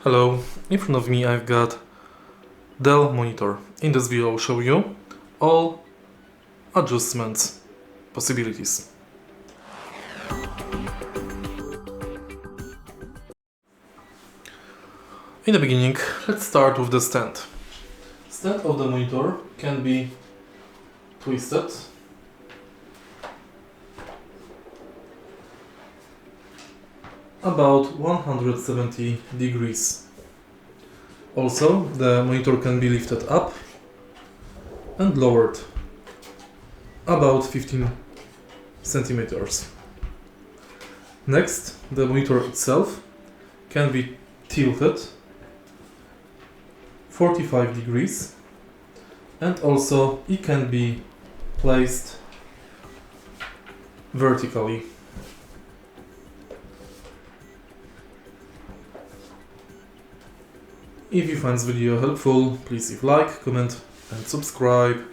Hello, in front of me I've got Dell monitor. In this video I'll show you all adjustments possibilities. In the beginning, let's start with the stand. Stand of the monitor can be twisted about 170 degrees. Also, the monitor can be lifted up and lowered about 15 centimeters. Next, the monitor itself can be tilted 45 degrees, and also it can be placed vertically. If you find this video helpful, please leave like, comment and subscribe.